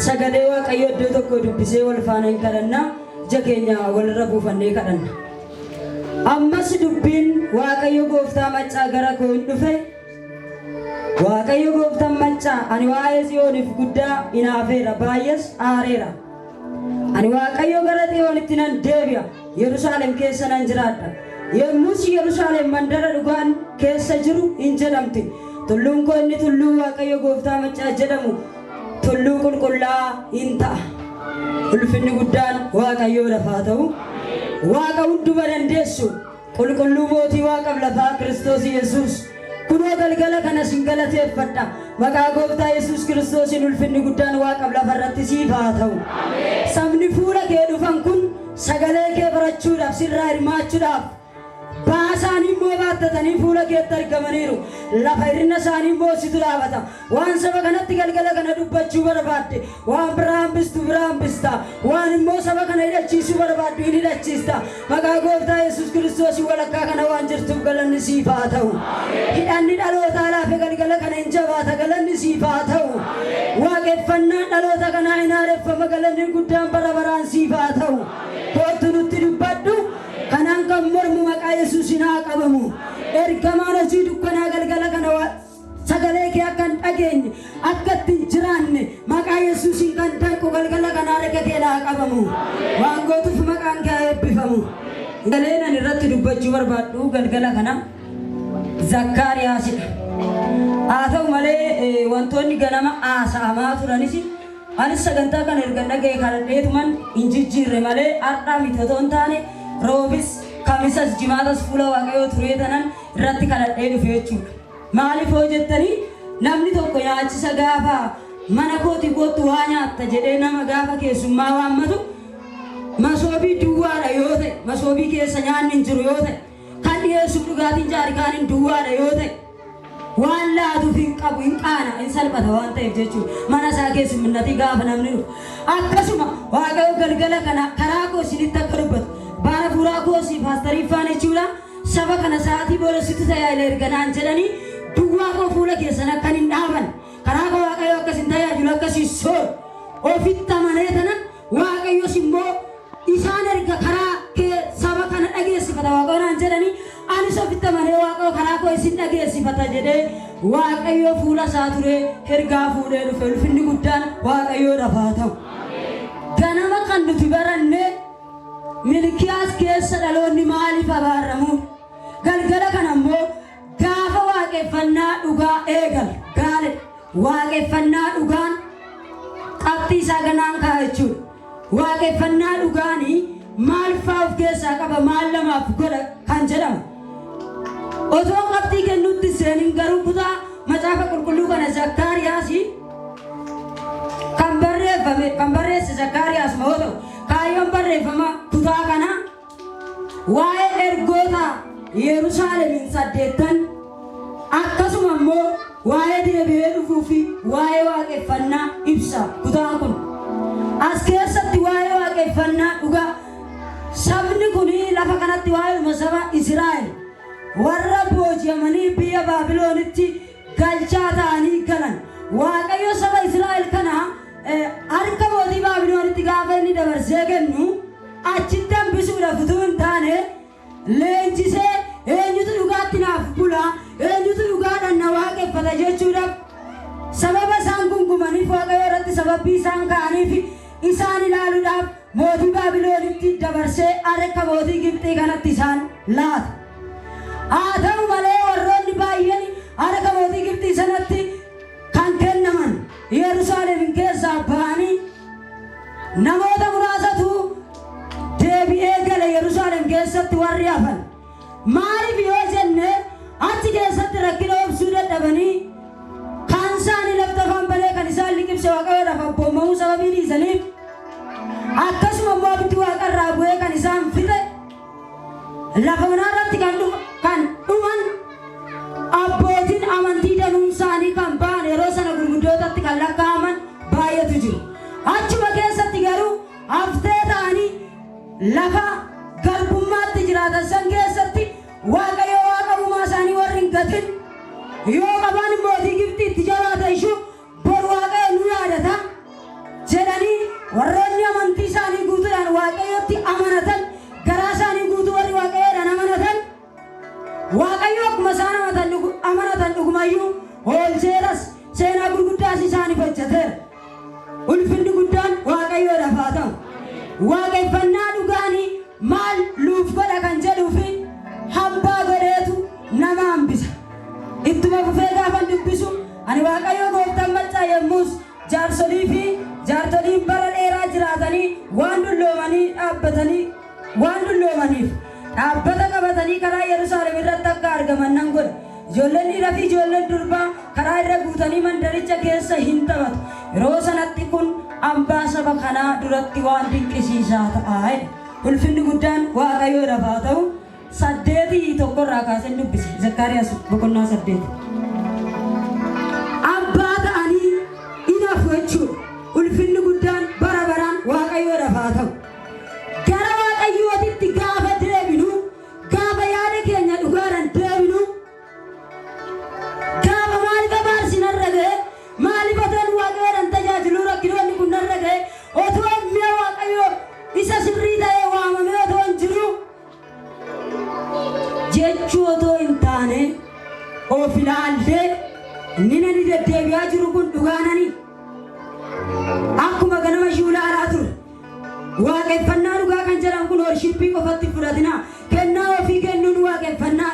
sagalee waaqayyo iddoo tokko dubbisee wal faana hin kadhanna jakeenya walirra buufannee kadhanna. Ammas dubbiin waaqayyo gooftaa maccaa gara koo hin dhufe waaqayyo gooftaan maccaa ani waa'ee Xiyooniif guddaa hinaafeera baay'ees aareera. Ani waaqayyo gara Xiyoonitti nan deebi'a Yerusaalem keessa nan jiraadha. Yommus Yerusaalem mandara dhugaan keessa jiru hin jedhamti. Tulluun koo inni tulluu waaqayyo gooftaa maccaa jedhamu tulluu qulqullaa'aa hin ta'a. Ulfinni guddaan waaqayyoodhaaf haa ta'u. Waaqa hunduma dandeessu qulqulluu mootii waaqaaf lafaa Kiristoos Yesuus kunoo galgala kana sin galateeffadha. Maqaa gooftaa Yesuus Kiristoosiin ulfinni guddaan waaqaaf lafarratti siif haa ta'u. Sabni fuula kee dhufan kun sagalee kee barachuudhaaf sirraa hirmaachuudhaaf baasaan immoo baattatanii fuula keetti argamaniiru. Lafa hir'ina isaanii immoo situ dhaabata. Waan saba kanatti galgala kana dubbachuu barbaadde waan biraa hambistu biraa hambista. Waan immoo saba kana hidhachiisuu barbaaddu hin hidhachiista. Maqaa gooftaa Yesuus Kiristoosiin walakkaa kana waan jirtuuf galanni siif haa ta'u. Hidhanni dhalootaa laafe galgala kana hin jabaata galanni siif haa ta'u. Waaqeffannaan dhaloota kanaa hin haareffama galanni guddaan bara baraan siif haa ta'u. Kootu nutti dubbadhu. Kanaan kan mormu maqaa Yesuusiin haa qabamu. Ergamaan hojii dukkanaa galgala kana sagalee kee akka hin dhageenye akka ittiin jiraanne maqaa Yesuusiin kan danqu galgala kana harka kee haa qabamu. Waan gootuuf maqaan kee haa eebbifamu. Galeen ani irratti dubbachuu barbaadhu galgala kana Zakkaariyaasidha. Haa ta'u malee wantoonni ganama haasa'amaa turanis anis sagantaa kana erga dhaga'e kadhadheetuman hin jijjiirre malee har'aa miti otoo hin taane roobis kamisas jimaatas fuula waaqayyoo turee tanan irratti kadhadhee dhufe jechuudha. Maaliif hoo jettanii namni tokko nyaachisa gaafa mana kooti kootu waa nyaatta jedhee nama gaafa keessummaa waammatu masoobii duwwaadha yoo ta'e masoobii keessa nyaanni hin jiru yoo ta'e kan dhiyeessuuf dhugaatiin jaarkaaniin duwwaadha yoo ta'e waan laatuuf hin qabu hin qaana hin salphata waan ta'eef jechuudha. Mana isaa keessumminnatii gaafa namni dhufu akkasuma waaqayyo galgala kana karaa koo isinitti akka dubbatu bara fuuraa koosii paastarii faana jechuudha. Saba kana sa'aatii booda sitti tajaajila erganaan jedhanii duwwaa koo fuula keessan akka hin dhaaban karaa koo waaqayyo akkasin tajaajilu akkasii soor ofitti amanee tanan waaqayyos immoo isaan erga karaa kee saba kana dhageessifata waaqayyoon jedhanii anis ofitti amanee waaqayyo karaa koo isin dhageessifata jedhee waaqayyo fuula isaa turee ergaa fuudhee dhufe. Ulfinni guddaan waaqayyoodhaaf haa ta'u. Ganama kan nuti barannee Milkiyaas keessa dhaloonni maaliif abaaramu? Galgala kana immoo gaafa waaqeffannaa dhugaa eegal gaale waaqeffannaa dhugaan qabxii isaa ganaan ka'a jechuudha. Waaqeffannaa dhugaanii maal fa'aa of keessaa qaba maal lamaaf godha kan jedhamu. Otoo qabxii kennuutti seenin garuu kutaa macaafa qulqulluu kana Zakkaariyaasi kan barreesse Zakkaariyaas moo ta'u kaayyoon barreeffama kutaa kana waa'ee ergoota Yerusaalemiin 8 akkasuma immoo waa'ee deebi'ee dhufuu fi waa'ee waaqeffannaa ibsa. Kutaan kun as keessatti waa'ee waaqeffannaa dhugaa sabni kun lafa kanatti waa'ee saba Israa'el warra booji'amanii biyya Baabiloonitti galchaa ta'anii galan waaqayyo saba Israa'el kana harka mootii Baabiloonitti gaafa inni dabarsee kennu achitti hambisuudhaaf utuu hin taane leenjisee eenyutu dhugaatti naaf bula eenyutu dhugaadhaan na waaqeffata jechuudhaaf sababa isaan gungumaniif waaqayyo irratti sababii isaan ka'aniif isaan ilaaluudhaaf mootii Baabiloonitti dabarsee harka mootii Gibxii kanatti isaan laata. Haa ta'u malee warroonni baay'een harka mootii Gibxii sanatti kan kennaman Yerusaalem keessaa ba'anii namoota muraasatu deebi'ee gale Yerusaalem keessatti warri hafan. Maaliif yoo jenne achi keessatti rakkina obsuu dadhabanii kan isaanii laftafan balee kan isaan liqimse waaqayyoodhaaf abboomamuu sababii dhiisaniif akkasuma immoo abiddi waaqarraa bu'ee kan isaan fixe lafa manaarratti kan dhuman abbootiin amantii danuun isaanii kan ba'an yeroo sana gurguddootatti kan lakkaa'aman baay'eetu jiru. Achuma keessatti garuu haftee ta'anii lafa garbummaatti jiraatan san keessatti waaqayyo waaqa uumaa isaanii warri hin gatin yoo qaban mootii Gibxiitti jabaata ishuu boru waaqayyo nu yaadata warroonni amantii isaanii guutuudhaan waaqayyotti amanatan garaa isaanii guutuu warri waaqayyoodhaan amanatan waaqayyo akkuma isaan amanatan dhugumayyuu oolcheeras seenaa gurguddaas isaaniif hojjeteera. Ulfinni guddaan waaqayyoodhaaf haa ta'u. Waaqeffannaa dhugaanii maal nuuf godha kan jedhuufi hambaa godheetu nama hambisa. Ittuma fufee gaafan dubbisu ani waaqayyo gooftaan maccaa yemmuus jaarsolii fi jaartoliin bara dheeraa jiraatanii waan dulloomaniif dhaabbata qabatanii karaa Yerusaalem irratti akka argaman nan godha. Ijoolleen dhiiraa fi ijoolleen durbaa karaa irra guutanii mandaricha keessa hin taphatu. Yeroo sanatti kun hambaa saba kanaa duratti waan dinqisiisaa ta'a. Ulfinni guddaan waaqayyoodhaaf haa ta'u. 8:1 irraa kaaseen dubbise Zakkaariyaas 8:8. Abbaa ta'anii inaaf jechuudha. Ulfinni guddaan bara baraan waaqayyoodhaaf haa ta'u. Gara waaqayyootitti gaafa deebinu gaafa yaada keenya dhugaadhaan deebinu gaafa maaliif abaarsinarra ga'e maaliif otoon waaqayyoodhaan tajaajiluu rakkinoonni kun narra ga'e otoo mi'a waaqayyoo isa sirrii ta'ee waamamee otoo hin jiru jechuu otoo hin taane of ilaallee inni nani deddeebi'aa jiru kun dhugaanani akkuma ganama shuulaaraa ture. Waaqeffannaa dhugaa kan jedhan kun worshipii qofatti fudhatina. Kennaa ofii kennuun waaqeffannaa,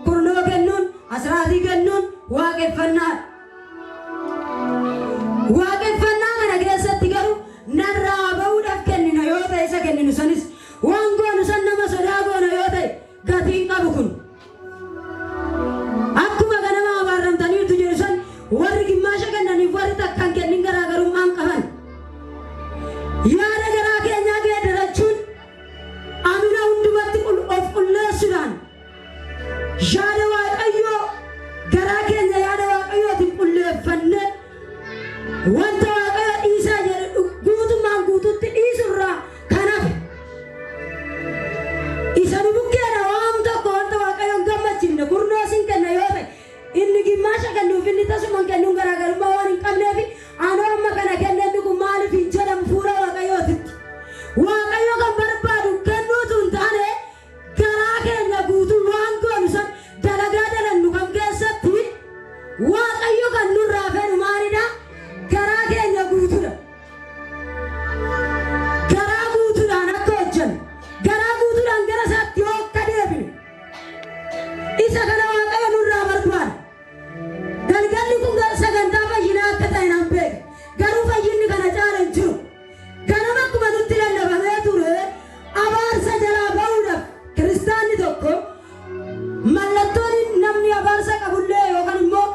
kurnoo kennuun, asraatii kennuun waaqeffannaa. Waaqeffannaa kana keessatti garuu narraa ba'uudhaaf kennina yoo ta'e isa kenninu sanis waan goonu san nama sodaa goona yoo ta'e gatiin qabu kun. Akkuma ganama abaarramtaniitu jiru san warri gimmaasha kennaniif warri takkaan kennin garaagarummaan qaban. Yaada garaa keenyaa geeddarachuun amina hundumatti of qulleessuudhaan yaada waaqayyoo garaa keenya yaada waaqayyootiin qulleeffannee wanta waaqayyo dhiisaa jedhe guutummaan guututti dhiisurraa kan hafe isa nu bukkeedha waan tokko wanta waaqayyoon gammachiifne kurnoo sin kenna yoo ta'e inni gimmaasha kennuuf inni tasumaan kennuun garaagarummaa waan hin qabneefi anoo amma kana kennenni kun maaliif hin jedhamu fuula waaqayyootitti. Waaqayyo kan barbaadu kennuutu hin taane garaa keenya guutuu waan goonu san dalagaa dalannu kan keessatti waaqayyo kan nurraa fedhu maalidha? Garaa keenya guutuudha. Garaa guutuudhaan akka hojjennu garaa guutuudhaan gara isaatti yoo akka deebinu isa kana waaqayyo nurraa barbaada. Galgalli kun sagantaa fayyinaa akka ta'e nan beeka. Garuu fayyinni kana caala hin jiru. Ganama akkuma nutti lallabamee ture abaarsa jalaa ba'uudhaaf kiristaanni tokko mallattoon namni abaarsa qabullee yookaan immoo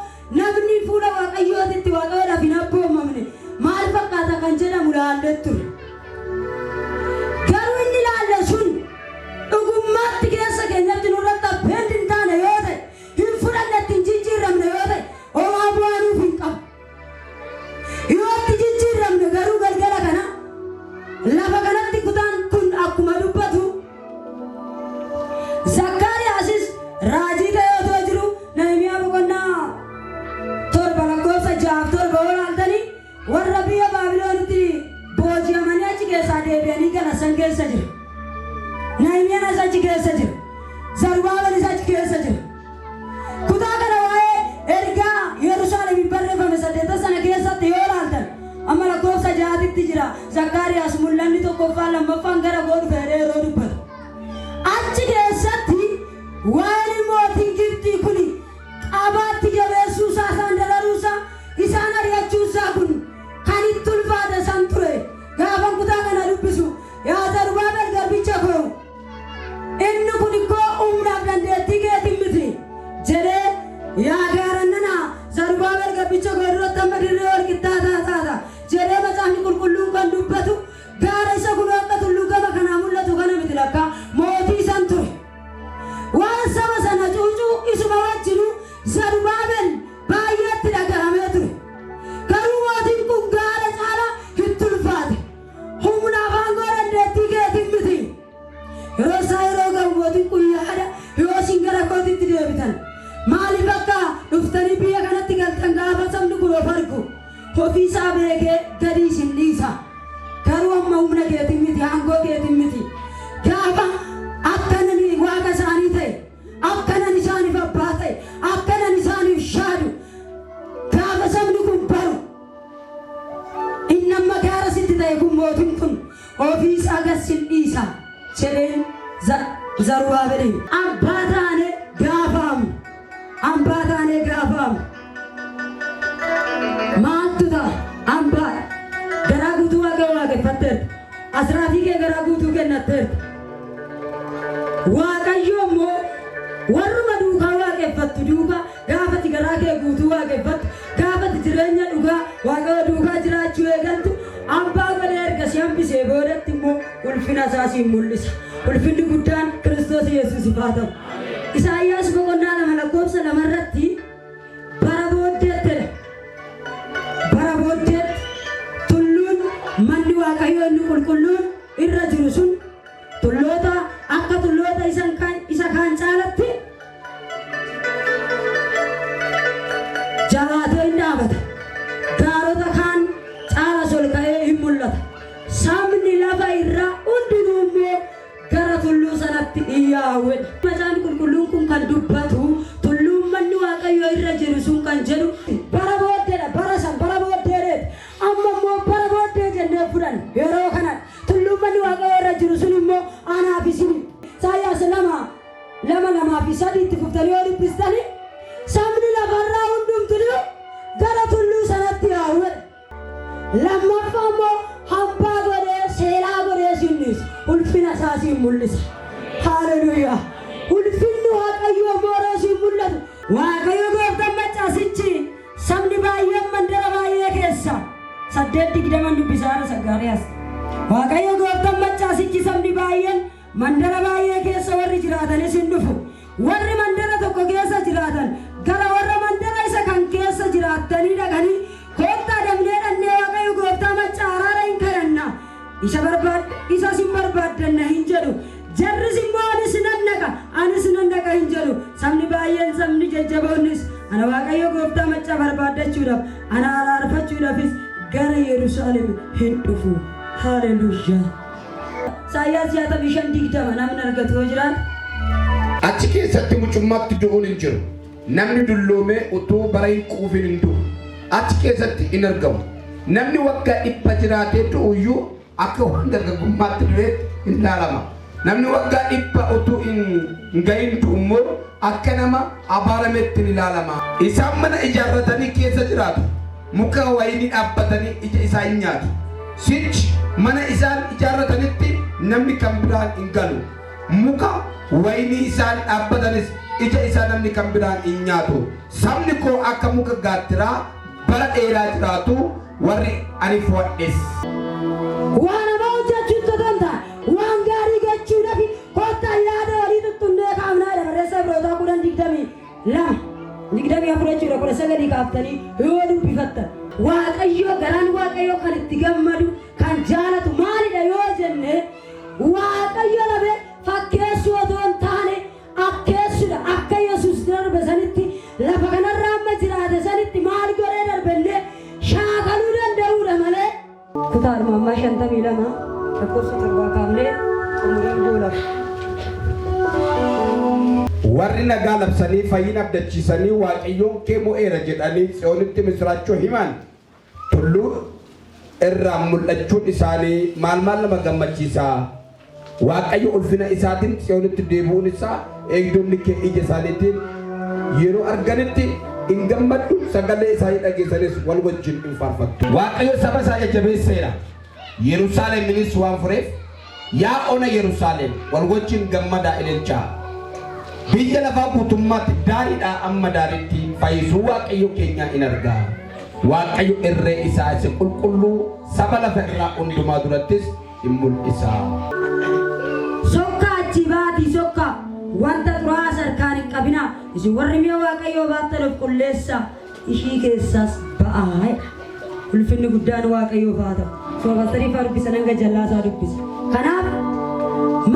namni fuula waaqayyootitti waaqayyoodhaaf hin abboomamne maal fakkaata kan jedhamu laallee ture. Garuu inni laalle sun dhugummaatti keessa keenyatti nurratti abbeen hin taane yoo ta'e hin fudhannetti hin jijjiiramne yoo ta'e homaa bu'aanuuf hin qabu. Yoo itti jijjiiramne garuu galgala kana lafa kanatti kutaan kun akkuma dubbatu Zakkaariyaasis raajii ta'ee otoo jiru Nehemiyaa boqonnaa 7:6-7 olaaltanii warra biyya Baabiloonitti booji'amanii achi keessaa deebi'anii galan san keessa jira. Nehemiyaanis achi keessa jira. Zarubaabelis achi keessa jira. Kutaa kana waa'ee ergaa Yerusaalemiin barreeffame 8 sana keessatti yoo ilaaltan amma lakkoofsa 6tti jira. Zakkaariyaas mul'anni tokkoffaan lammaffaan gara godhu fedhee yeroo dubbatu. Achi keessatti waa'ee mootiin Gibxii kuni qabaatti jabeessuusaa isaan dararuusaa isaan ari'achuusaa kun kan itti ulfaate san ture. Gaafan kutaa kana dubbisu yaa Zarubaabel garbicha koo inni kun koo humnaaf dandeettii keetiin miti jedhee yaa gaarannana Zarubaabel garbicha koo irratti amma dirree wal qixxaataa taata jedhee macaafni qulqulluun kan dubbatu gaara isa kun akka tulluu gama kanaa mul'atu kana miti lakkaa mootii san ture. Waan saba sana cuucuu isuma wajjinu Zarubaabel baay'eetti dhaga'amee ture. Garuu mootiin kun gaara caalaa itti ulfaate humna afaan goo dandeettii keetiin miti. Yeroo isaa yeroo gahu mootiin kun yaada yoo isin gara kootitti deebitan maaliif akka dhuftanii biyya kanatti galtan gaafa sabni kun of argu ofiisaa beekee gadi isin dhiisa. Garuu amma humna keetiin miti aangoo keetiin miti gaafa akkanan waaqa isaanii ta'e akkanan isaaniif abbaa ta'e akkanan isaaniif shaadu gaafa sabni kun baru inni amma gaara sitti ta'e kun mootiin kun ofiis agarsiin dhiisa jedheen Zarubaabeliin abbaa taanee gaafaamu ambaa taanee gaafaamu maaltu ta'a ambaa garaa guutuu waaqeffatteerta asraatii kee garaa guutuu kennatteerta waaqayyo immoo warruma duukaa waaqeffattu duukaa gaafati garaa kee guutuu waaqeffattu gaafati jireenya dhugaa waaqayyo duukaa jiraachuu eegaltu ambaa godhee ergasii hambisee boodatti immoo ulfina isaasiin mul'isa ulfinni guddaan Kiristoos Yesuusiif haa ta'u. Isaayyaas boqonnaa 2:2 irratti bara booddeetti tulluun manni waaqayyoo inni qulqulluun irra jiru sun tulloota akka tulloota isa kaan caalatti jabaatee hin dhaabata gaarota kaan caalas ol ka'ee hin mul'ata sabni lafa irraa hundinuu immoo gara tulluu sanatti iyyaawwedha. Macaan qulqulluun kun kan dubbatu tulluun manni waaqayyoo irra jiru sun kan jedhu bara booddeedha bara booddeedheeti amma immoo bara booddee jennee fudhan yeroo kana tulluun manni waaqayyoo irra jiru sun immoo anaaf isin Isaayyaas 2:2-3 itti fuftanii yoo dubbistanii sabni lafarraa hundumtuu gara tulluu sanatti iyyaawwedha. Lammaffaa immoo hambaa godhee seelaa godhee sinnis ulfina isaasiin mul'isa. Haaleluyyaa. Ulfinni waaqayyoo mooroo siin mul'atu. Waaqayyo gooftaan maccaasichi sabni baay'een mandara baay'ee keessa 8:20 dubbisaara Sagaariyaas. Waaqayyo gooftaan maccaasichi sabni baay'een mandara baay'ee keessa warri jiraatanis hin dhufu. Warri mandara tokko keessa jiraatan gara warra mandara isa kan keessa jiraatanii dhaqanii koottaa damnee dhannee waaqayyo gooftaa macca araara hin kadhanna isa sin barbaaddanna hin jedhu jarris immoo anis nan dhaqa hin jedhu sabni baay'een sabni jajjaboonnis ana waaqayyo gooftaa macca barbaaddachuudhaaf ana araarfachuudhaafis gara Yerusaalem hin dhufu. Haaleluyyaa. Isaayyaas 65:20 namni argatu yoo jiraatu achi keessatti mucummaatti du'uun hin jiru namni dulloomee utuu bara hin quufin hin du'u achi keessatti hin argamu namni waggaa 100 jiraatee du'uyyuu akka waan dargaggummaatti du'eetti hin ilaalama namni waggaa 100 utuu hin gahin du'u immoo akka nama abaarametti hin ilaalama. Isaan mana ijaarratanii keessa jiraatu muka wayinii dhaabbatanii ija isaa hin nyaatu sichi mana isaan ijaarratanitti namni kan biraan hin galu muka wayinii isaan dhaabbatanis ija isaa namni kan biraan hin nyaatu sabni koo akka muka gaattiraa bara dheeraa jiraatu warri ani fo'adhes. Waan nama hojjechuun to'anta waan gaarii gochuudhaaf koottaa yaada walii tuttunnee kaafnaa dabarreessa birootaa 10:22 19 kaaftanii yoo dubbifattan waaqayyo garaan waaqayyo kan itti gammadu kan jaalatu maalidha yoo jenne waaqayyo labe fakkeessu otoo hin taane akkeessudha akka Yesuus darbe sanitti lafa kanarraa amma jiraate sanitti maal godhee darbellee shaakaluu danda'uudha malee. Kutaa Armaammaa 52 lakkoofsa 7 kaafnee xumuraan duulaaf. Warri nagaa labsanii fayyina abdachiisanii waaqayyoon kee mo'eera jedhanii Tsiyoonitti misraachoo himan tulluu irraa mul'achuun isaanii maal nama gammachiisa. Waaqayyo ulfina isaatiin Tsiyoonitti deebi'uun isaa eegdonni kee ija isaaniitiin yeroo arganitti hin gammaddu sagalee isaanii dhageessanis wal wajjin hin faarfattu. Waaqayyo saba isaa jajjabeesseera Yerusaaleminis waan fureef yaa ona Yerusaalem wal wajjin gammadaa ililchaa. Biyya lafaa guutummaatti daariidhaa amma daariitti fayyisuu waaqayyo keenya in argaa. Waaqayyo irree isaa isa qulqulluu saba lafa irraa hundumaa durattis in mul'isa. Sokka achi baatii sokka wanta xuraa'aa sarkaan hin qabinaa isin warri mi'a waaqayyoo baattan of qulleessa ishii keessaas ba'aa. Ulfinni guddaan waaqayyoof haa ta'u. Soobastarii faa dubbisa hanga jallaasaa dubbisa. Kanaaf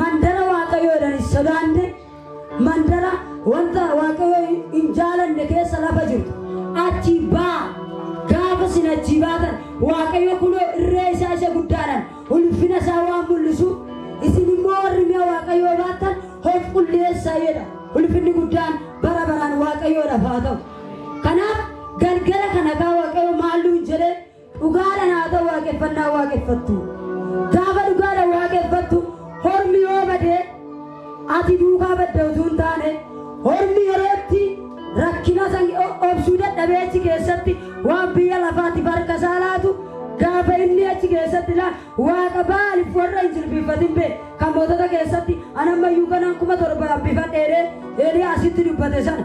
mandara waaqayyoodhaan sodaanne mandara wanta waaqayyoo hin jaalanne keessa lafa jirtu achi baa gaafa sin achi baatan waaqayyo kunoo irree isaa isa guddaadhaan mul'isu isin immoo warri mi'a waaqayyoo baattan of qulleessaa jedha. Ulfinni guddaan bara baraan waaqayyoodhaaf haa ta'u. Kanaaf galgala kana kaa waaqayyoo maalluun jedhee dhugaadhaan haa ta'u waaqeffannaa waaqeffattu. Gaafa dhugaadhaan waaqeffattu hormi yoo badee ati duukaa badda utuu hin taane hormi yerootti rakkina obsuu dadhabeechi keessatti waan biyya lafaatiif harka isaa laatu gaafa inni achi keessatti waaqa baaliif warra hin jilbiiffatin bee kan mootota keessatti anammayyuu kanaan 7,000 bifadheedhee Eeliyaasitti dubbate sana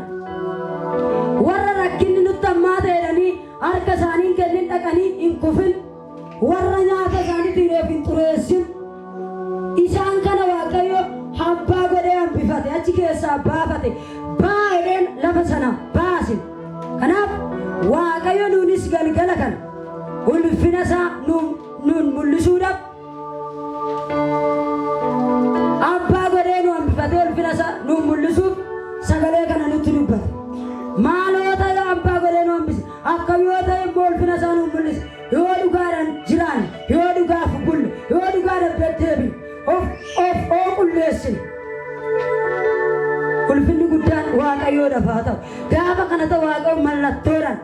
warra rakkinni nutti ammaa ta'edhanii harka isaanii kennin dhaqanii hin kufin warra nyaata isaaniitiin of hin xureessin isaan kana waaqayyo hambaa godhee hambifate achi keessaa baafate baay'een lafa sana baasin. Kanaaf waaqayyo nuunis galgala kana ulfina isaa nuun mul'isuudhaaf abbaa godhee nu hambifatee ulfina isaa nuun mul'isuuf sagalee kana nutti dubbate. Maaloo ta'e abbaa godhee nu hambise akkam yoo ta'e immoo ulfina isaa nuun mul'ise yoo dhugaadhaan jiraanne yoo dhugaaf bulle yoo dhugaadhaan deddeebine of qulleessine ulfinni guddaan waaqayyoodhaaf haa ta'u. Gaafa kana ta'u waaqayyo mallattoodhaan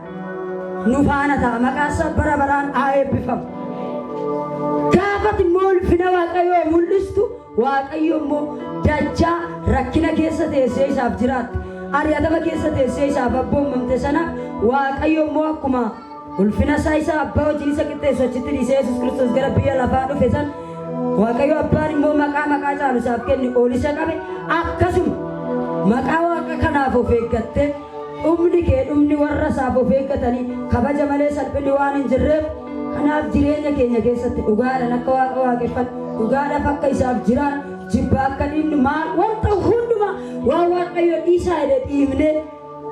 nu faana ta'a maqaan isaa bara baraan haa eebbifamu. Gaafati immoo ulfina waaqayyoo mul'istu waaqayyo immoo dachaa rakkina keessa teessee isaaf jiraatte ari'atama keessa teessee isaaf abboomamte sana waaqayyo immoo akkuma ulfina isaa abbaa wajjin isa qixxeessu achitti dhiisee Yesuus Kiristoos gara biyya lafaa dhufe san waaqayyo abbaan immoo maqaa caalu isaaf kenne oolisa qabe akkasuma maqaa waaqa kanaaf of eeggattee dhumni warra isaaf of eeggatanii kabaja malee salphinni waan hin jirreef kanaaf jireenya keenya keessatti dhugaadhaan akka waaqa waaqeffatu dhugaadhaaf akka isaaf jiraan jibba akka dhiibnu maal wanta hundumaa waan waaqayyo dhiisaa jedhe dhiibnee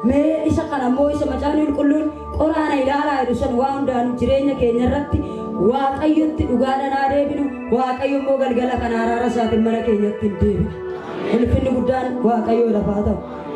mee isa kana immoo isa macaafni qulqulluun qoraana ilaalaa jedhu san waan hundaan jireenya keenya irratti waaqayyotti dhugaadhaan haa deebinu. Waaqayyo immoo galgala kana araara isaatiin mana keenyatti hin deebinu. Ulfinni guddaan waaqayyoodhaaf haa ta'u.